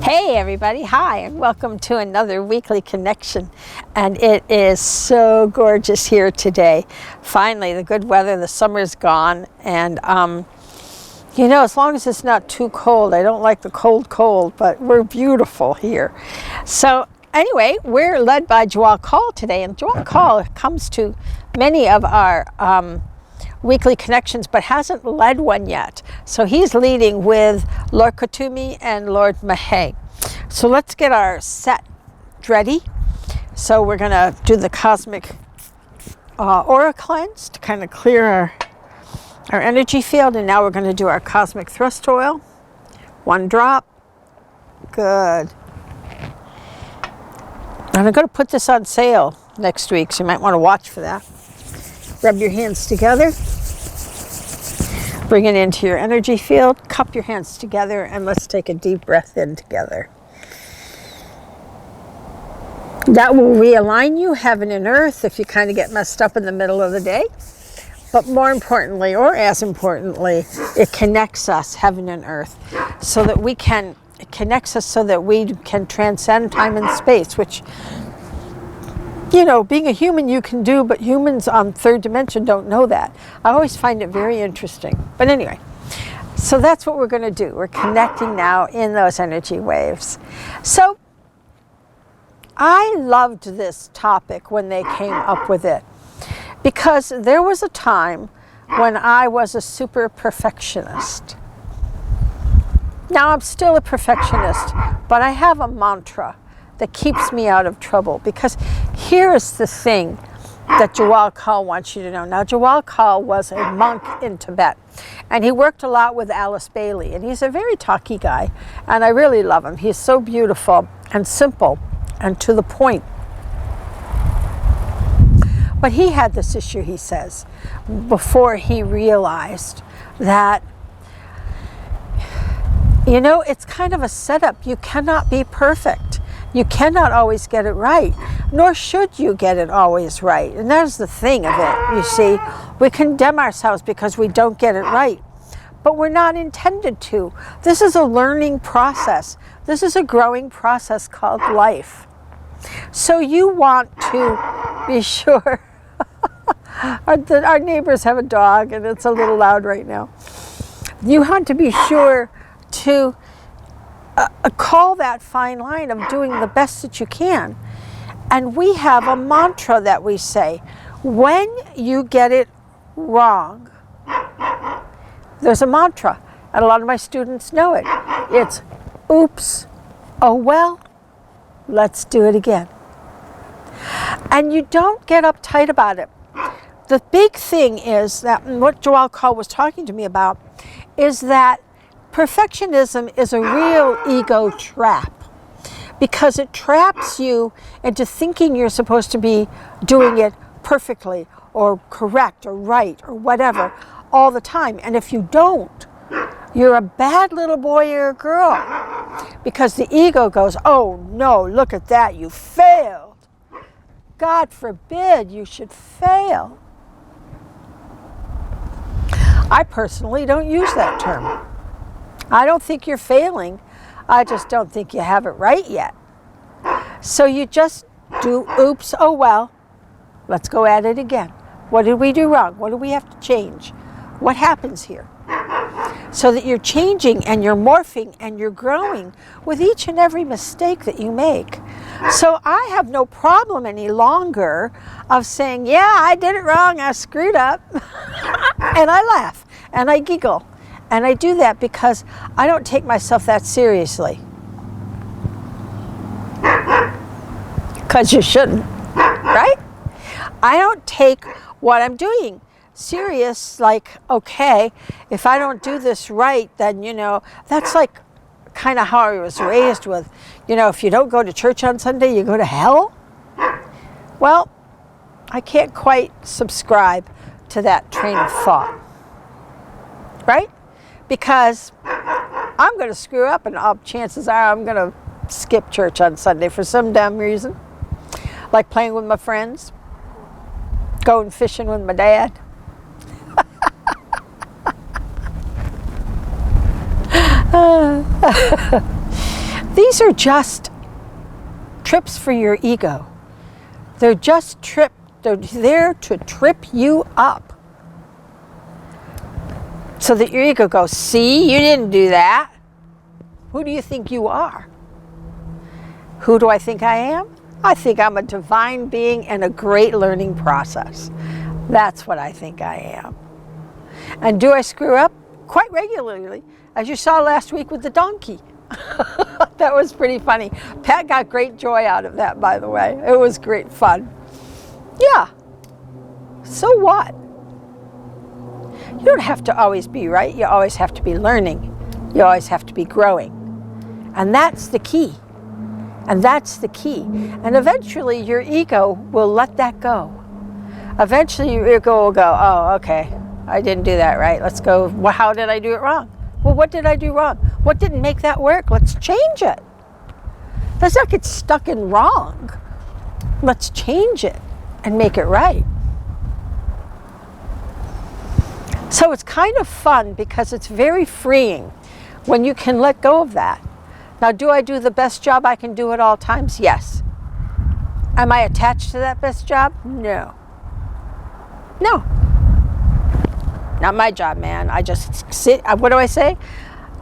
Hey everybody, hi and welcome to another weekly connection. And it is so gorgeous here today. Finally, the good weather, the summer's gone, and as long as it's not too cold. I don't like the cold, but we're beautiful here. So anyway, we're led by Jaculin today, and Jaculin comes to many of our weekly connections, but hasn't led one yet. So he's leading with Lord Kutumi and Lord Mahe. So let's get our set ready. So we're going to do the cosmic aura cleanse to kind of clear our energy field. And now we're going to do our cosmic thrust oil. 1 drop. Good. And I'm going to put this on sale next week, so you might want to watch for that. Rub your hands together. Bring it into your energy field. Cup your hands together, and let's take a deep breath in together. That will realign you, heaven and earth, if you kind of get messed up in the middle of the day. But more importantly, or as importantly, it connects us, heaven and earth, so that it connects us so that we can transcend time and space, which, being a human you can do, but humans on third dimension don't know that. I always find it very interesting. But anyway, so that's what we're going to do. We're connecting now in those energy waves. So I loved this topic when they came up with it, because there was a time when I was a super perfectionist. Now I'm still a perfectionist, but I have a mantra that keeps me out of trouble, because here is the thing that Jaculin wants you to know. Now, Jaculin was a monk in Tibet, and he worked a lot with Alice Bailey, and he's a very talky guy, and I really love him. He's so beautiful and simple and to the point. But he had this issue, he says, before he realized that it's kind of a setup. You cannot be perfect. You cannot always get it right, nor should you get it always right. And that's the thing of it, you see. We condemn ourselves because we don't get it right, but we're not intended to. This is a learning process. This is a growing process called life. So you want to be sure. Our neighbors have a dog, and it's a little loud right now. You want to be sure to call that fine line of doing the best that you can. And we have a mantra that we say, when you get it wrong, there's a mantra, and a lot of my students know it. It's, oops, oh well, let's do it again. And you don't get uptight about it. The big thing is that what Jaculin was talking to me about is that perfectionism is a real ego trap, because it traps you into thinking you're supposed to be doing it perfectly or correct or right or whatever all the time. And if you don't, you're a bad little boy or a girl, because the ego goes, oh no, look at that, you failed. God forbid you should fail. I personally don't use that term. I don't think you're failing. I just don't think you have it right yet. So you just do, oops, oh well, let's go at it again. What did we do wrong? What do we have to change? What happens here? So that you're changing and you're morphing and you're growing with each and every mistake that you make. So I have no problem any longer of saying, yeah, I did it wrong, I screwed up. And I laugh and I giggle. And I do that because I don't take myself that seriously. Because you shouldn't, right? I don't take what I'm doing serious, like, okay, if I don't do this right, then, that's like kind of how I was raised with, if you don't go to church on Sunday, you go to hell. Well, I can't quite subscribe to that train of thought, right? Because I'm going to screw up, and chances are I'm going to skip church on Sunday for some damn reason. Like playing with my friends, going fishing with my dad. These are just trips for your ego. They're just they're there to trip you up. So that your ego goes, see, you didn't do that. Who do you think you are? Who do I think I am? I think I'm a divine being in a great learning process. That's what I think I am. And do I screw up? Quite regularly, as you saw last week with the donkey. That was pretty funny. Pat got great joy out of that, by the way. It was great fun. Yeah. So what? You don't have to always be right. You always have to be learning. You always have to be growing. And that's the key. And that's the key. And eventually your ego will let that go. Eventually your ego will go, oh, okay, I didn't do that right. Let's go, well, how did I do it wrong? Well, what did I do wrong? What didn't make that work? Let's change it. Let's not get stuck in wrong. Let's change it and make it right. So it's kind of fun because it's very freeing when you can let go of that. Now, do I do the best job I can do at all times? Yes. Am I attached to that best job? No. No. Not my job, man. I just sit. What do I say?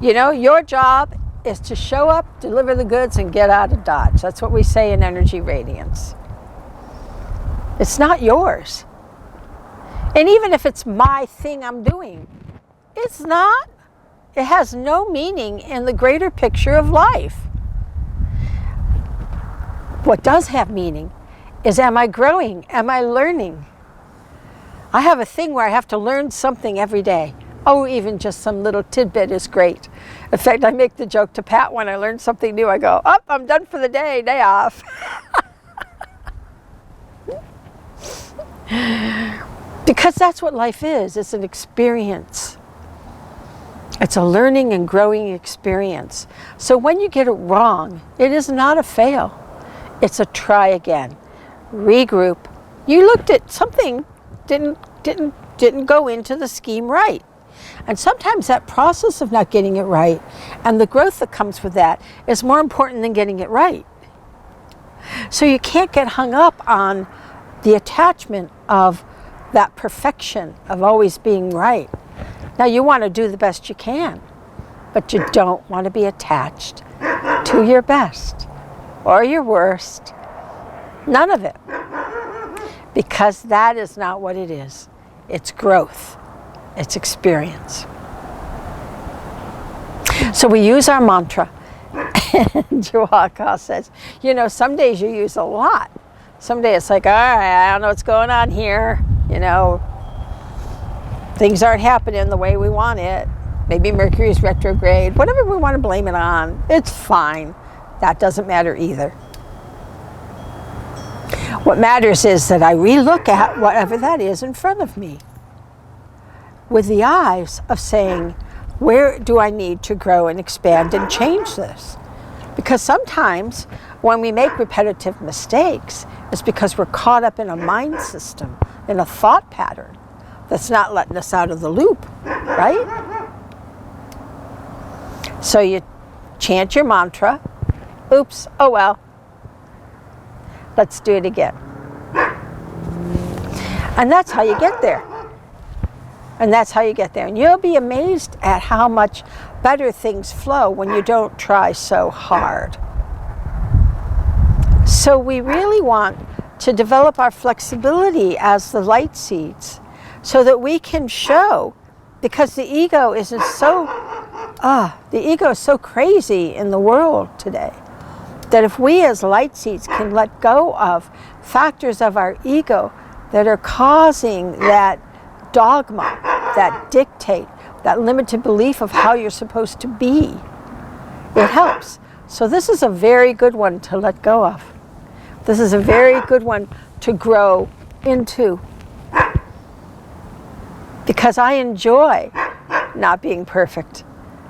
You know, your job is to show up, deliver the goods, and get out of Dodge. That's what we say in Energy Radiance. It's not yours. And even if it's my thing I'm doing, it's not. It has no meaning in the greater picture of life. What does have meaning is, am I growing? Am I learning? I have a thing where I have to learn something every day. Oh, even just some little tidbit is great. In fact, I make the joke to Pat when I learn something new. I go, oh, I'm done for the day, day off. Because that's what life is. It's an experience. It's a learning and growing experience. So when you get it wrong, it is not a fail. It's a try again. Regroup. You looked at something, didn't go into the scheme right. And sometimes that process of not getting it right and the growth that comes with that is more important than getting it right. So you can't get hung up on the attachment of that perfection of always being right. Now you want to do the best you can, but you don't want to be attached to your best or your worst. None of it. Because that is not what it is. It's growth. It's experience. So we use our mantra. And Jaculin says, you know, some days you use a lot. Some days it's like, all right, I don't know what's going on here. You know, things aren't happening the way we want it. Maybe Mercury's retrograde. Whatever we want to blame it on, it's fine. That doesn't matter either. What matters is that I relook at whatever that is in front of me with the eyes of saying, where do I need to grow and expand and change this? Because sometimes when we make repetitive mistakes, it's because we're caught up in a mind system, in a thought pattern that's not letting us out of the loop, right? So you chant your mantra. Oops, oh well. Let's do it again. And that's how you get there. And that's how you get there. And you'll be amazed at how much better things flow when you don't try so hard. So we really want to develop our flexibility as the light seeds so that we can show, because the ego is so crazy in the world today, that if we as light seeds can let go of factors of our ego that are causing that dogma, that dictate, that limited belief of how you're supposed to be, it helps. So this is a very good one to let go of. This is a very good one to grow into. Because I enjoy not being perfect,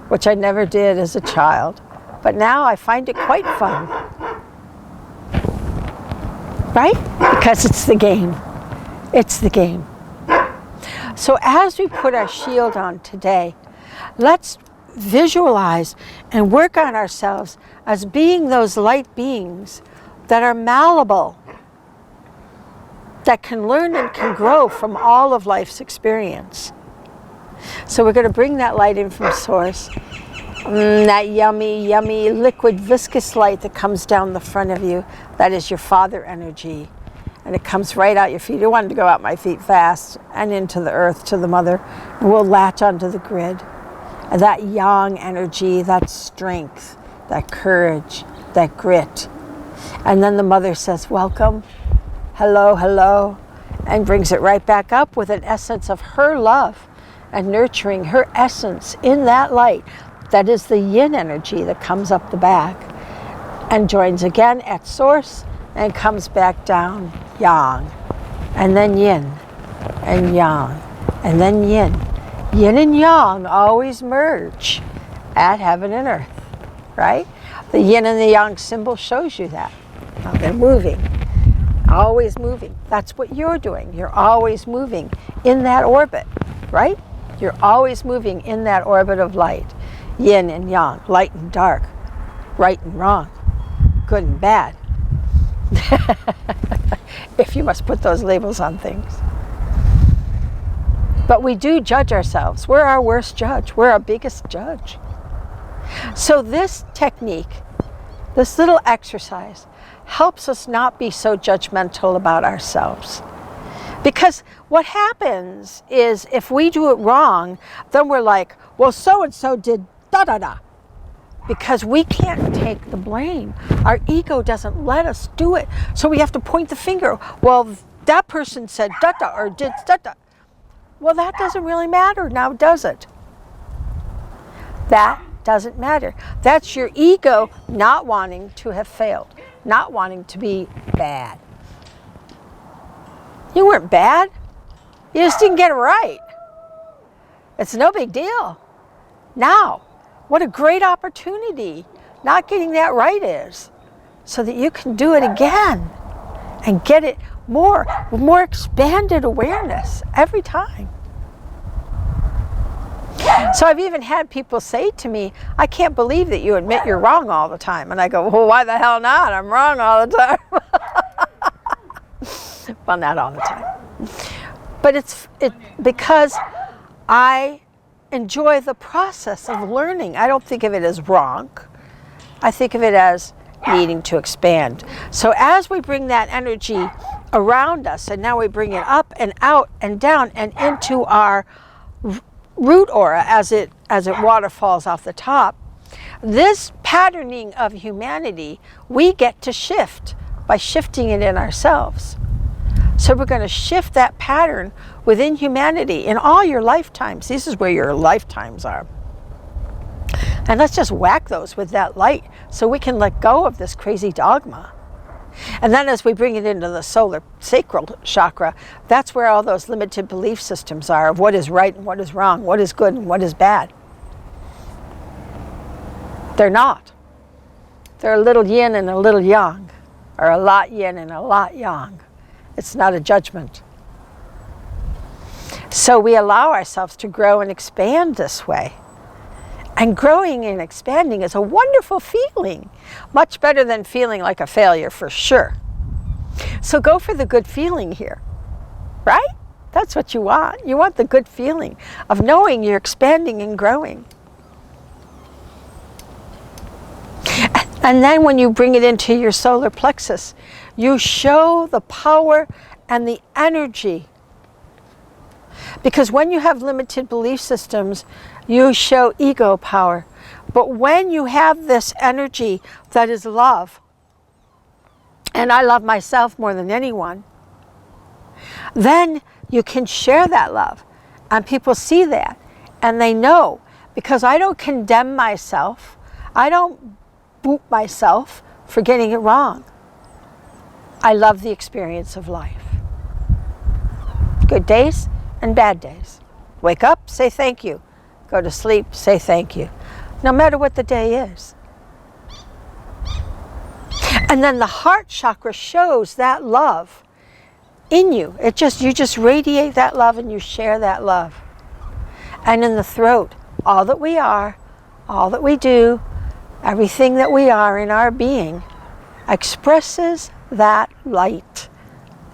which I never did as a child. But now I find it quite fun. Right? Because it's the game. It's the game. So as we put our shield on today, let's visualize and work on ourselves as being those light beings that are malleable, that can learn and can grow from all of life's experience. So we're going to bring that light in from source, that yummy, yummy, liquid, viscous light that comes down the front of you. That is your father energy. And it comes right out your feet. You want it to go out my feet fast and into the earth to the mother. And we'll latch onto the grid. And that yang energy, that strength, that courage, that grit. And then the mother says, welcome, hello, hello, and brings it right back up with an essence of her love and nurturing her essence in that light. That is the yin energy that comes up the back and joins again at source and comes back down, yang, and then yin, and yang, and then yin. Yin and yang always merge at heaven and earth, right? The yin and the yang symbol shows you that. Now they're moving, always moving. That's what you're doing. You're always moving in that orbit, right? You're always moving in that orbit of light. Yin and yang, light and dark, right and wrong, good and bad. If you must put those labels on things. But we do judge ourselves. We're our worst judge. We're our biggest judge. So this technique, this little exercise, helps us not be so judgmental about ourselves. Because what happens is if we do it wrong, then we're like, well, so-and-so did da-da-da. Because we can't take the blame. Our ego doesn't let us do it. So we have to point the finger. Well, that person said da-da or did da-da. Well, that doesn't really matter now, does it? That doesn't matter. That's your ego not wanting to have failed, not wanting to be bad. You weren't bad. You just didn't get it right. It's no big deal. Now, what a great opportunity not getting that right is, so that you can do it again and get it more expanded awareness every time. So I've even had people say to me, I can't believe that you admit you're wrong all the time. And I go, well, why the hell not? I'm wrong all the time. Well, not all the time. But it's because I enjoy the process of learning. I don't think of it as wrong. I think of it as needing to expand. So as we bring that energy around us, and now we bring it up and out and down and into our root aura as it waterfalls off the top, this patterning of humanity we get to shift by shifting it in ourselves. So we're going to shift that pattern within humanity in all your lifetimes. This is where your lifetimes are. And let's just whack those with that light so we can let go of this crazy dogma. And then as we bring it into the solar sacral chakra, that's where all those limited belief systems are of what is right and what is wrong, what is good and what is bad. They're not. They're a little yin and a little yang, or a lot yin and a lot yang. It's not a judgment. So we allow ourselves to grow and expand this way. And growing and expanding is a wonderful feeling. Much better than feeling like a failure, for sure. So go for the good feeling here, right? That's what you want. You want the good feeling of knowing you're expanding and growing. And then when you bring it into your solar plexus, you show the power and the energy. Because when you have limited belief systems, you show ego power. But when you have this energy that is love, and I love myself more than anyone, then you can share that love. And people see that, and they know. Because I don't condemn myself. I don't boot myself for getting it wrong. I love the experience of life. Good days and bad days. Wake up, say thank you. Go to sleep, say thank you. No matter what the day is. And then the heart chakra shows that love in you. You just radiate that love and you share that love. And in the throat, all that we are, all that we do, everything that we are in our being, expresses that light,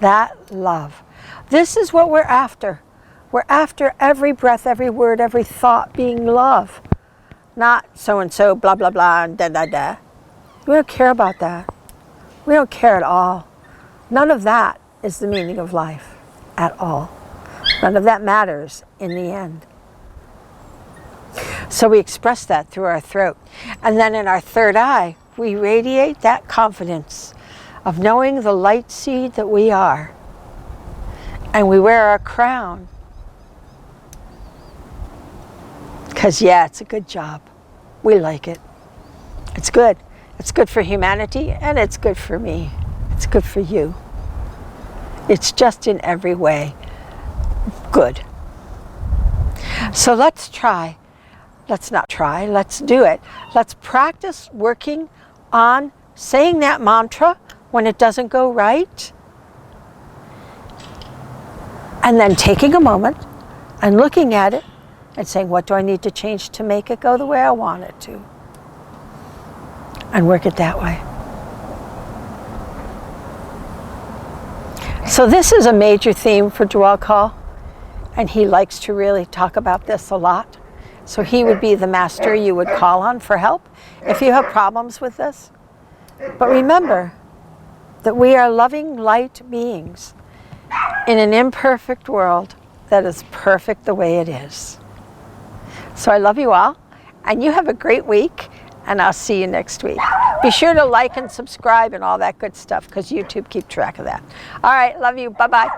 that love. This is what we're after. We're after every breath, every word, every thought being love. Not so-and-so, blah, blah, blah, and da-da-da. We don't care about that. We don't care at all. None of that is the meaning of life at all. None of that matters in the end. So we express that through our throat. And then in our third eye, we radiate that confidence of knowing the light seed that we are. And we wear our crown. Because, yeah, it's a good job. We like it. It's good. It's good for humanity, and it's good for me. It's good for you. It's just in every way good. So let's try. Let's not try. Let's do it. Let's practice working on saying that mantra when it doesn't go right. And then taking a moment and looking at it and saying, what do I need to change to make it go the way I want it to? And work it that way. So this is a major theme for Jaculin, and he likes to really talk about this a lot. So he would be the master you would call on for help if you have problems with this. But remember that we are loving light beings in an imperfect world that is perfect the way it is. So I love you all, and you have a great week, and I'll see you next week. Be sure to like and subscribe and all that good stuff, because YouTube keeps track of that. All right, love you. Bye-bye.